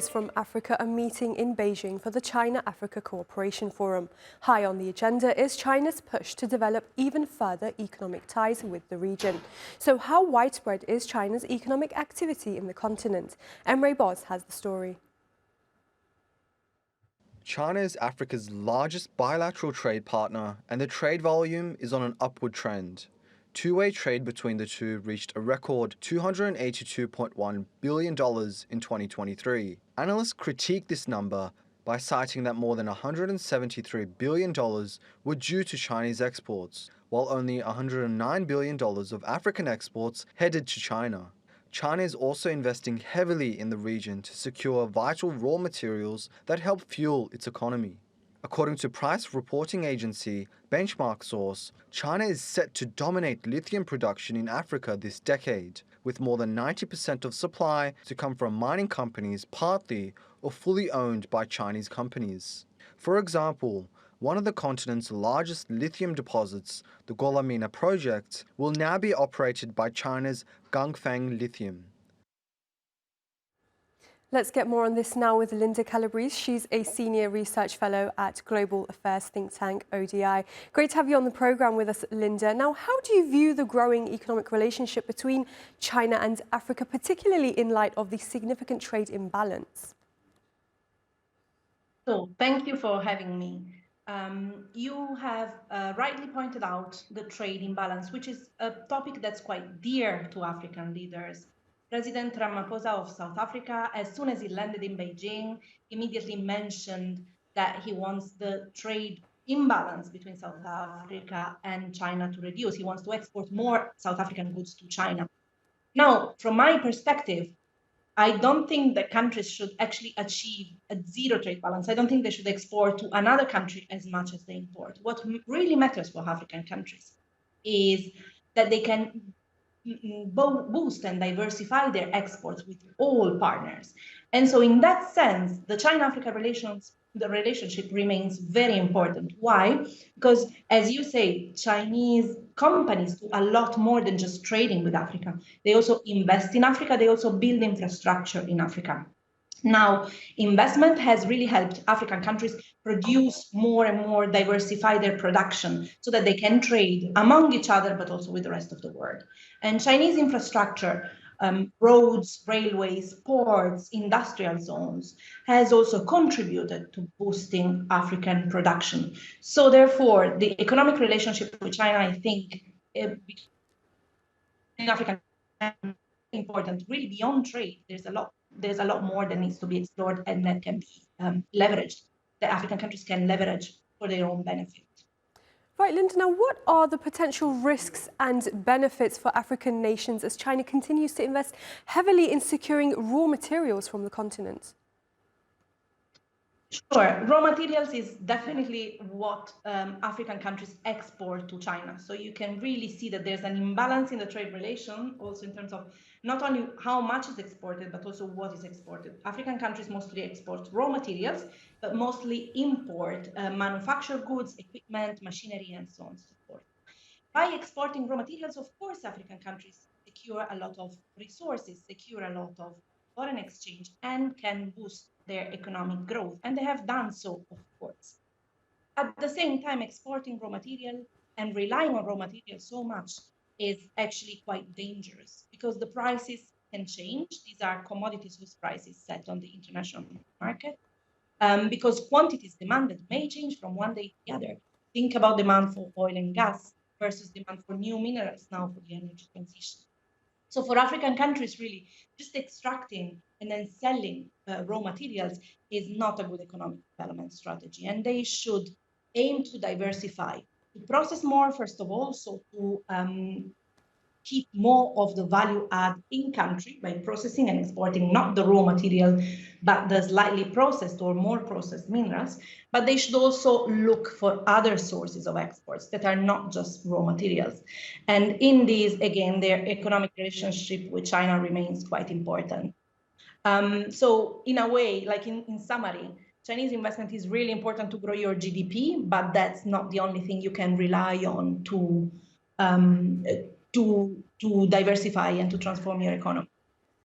Leaders from Africa are meeting in Beijing for the China-Africa Cooperation Forum. High on the agenda is China's push to develop even further economic ties with the region. So how widespread is China's economic activity in the continent? Emre Boz has the story. China is Africa's largest bilateral trade partner, and the trade volume is on an upward trend. Two-way trade between the two reached a record $282.1 billion in 2023. Analysts critique this number by citing that more than $173 billion were due to Chinese exports, while only $109 billion of African exports headed to China. China is also investing heavily in the region to secure vital raw materials that help fuel its economy. According to price reporting agency Benchmark Source, China is set to dominate lithium production in Africa this decade, with more than 90% of supply to come from mining companies partly or fully owned by Chinese companies. For example, one of the continent's largest lithium deposits, the Golamina project, will now be operated by China's Ganfeng Lithium. Let's get more on this now with Linda Calabrese. She's a Senior Research Fellow at Global Affairs think tank ODI. Great to have you on the programme with us, Linda. Now, how do you view the growing economic relationship between China and Africa, particularly in light of the significant trade imbalance? So, thank you for having me. You have rightly pointed out the trade imbalance, which is a topic that's quite dear to African leaders. President Ramaphosa of South Africa, as soon as he landed in Beijing, immediately mentioned that he wants the trade imbalance between South Africa and China to reduce. He wants to export more South African goods to China. Now, from my perspective, I don't think that countries should actually achieve a zero trade balance. I don't think they should export to another country as much as they import. What really matters for African countries is that they can boost and diversify their exports with all partners. And so in that sense, the China-Africa relationship remains very important. Why? Because, as you say, Chinese companies do a lot more than just trading with Africa. They also invest in Africa. They also build infrastructure in Africa. Now, investment has really helped African countries produce more and more, diversify their production so that they can trade among each other, but also with the rest of the world. And Chinese infrastructure, roads, railways, ports, industrial zones, has also contributed to boosting African production. So therefore, the economic relationship with China, I think, in Africa is important. Really, beyond trade, there's a lot more that needs to be explored and that can be leveraged, that African countries can leverage for their own benefit. Right, Linda, now what are the potential risks and benefits for African nations as China continues to invest heavily in securing raw materials from the continent? Sure. Raw materials is definitely what African countries export to China. So you can really see that there's an imbalance in the trade relation, also in terms of not only how much is exported, but also what is exported. African countries mostly export raw materials, but mostly import manufactured goods, equipment, machinery, and so on and so forth. By exporting raw materials, of course, African countries secure a lot of resources, secure a lot of foreign exchange, and can boost their economic growth. And they have done so, of course. At the same time, exporting raw material and relying on raw material so much is actually quite dangerous because the prices can change. These are commodities whose prices set on the international market because quantities demanded may change from one day to the other. Think about demand for oil and gas versus demand for new minerals now for the energy transition. So for African countries, really, just extracting and then selling raw materials is not a good economic development strategy. And they should aim to diversify, to process more, first of all, so to keep more of the value add in country by processing and exporting not the raw material, but the slightly processed or more processed minerals. But they should also look for other sources of exports that are not just raw materials. And in these, again, their economic relationship with China remains quite important. So in a way, like in summary, Chinese investment is really important to grow your GDP, but that's not the only thing you can rely on to diversify and to transform your economy.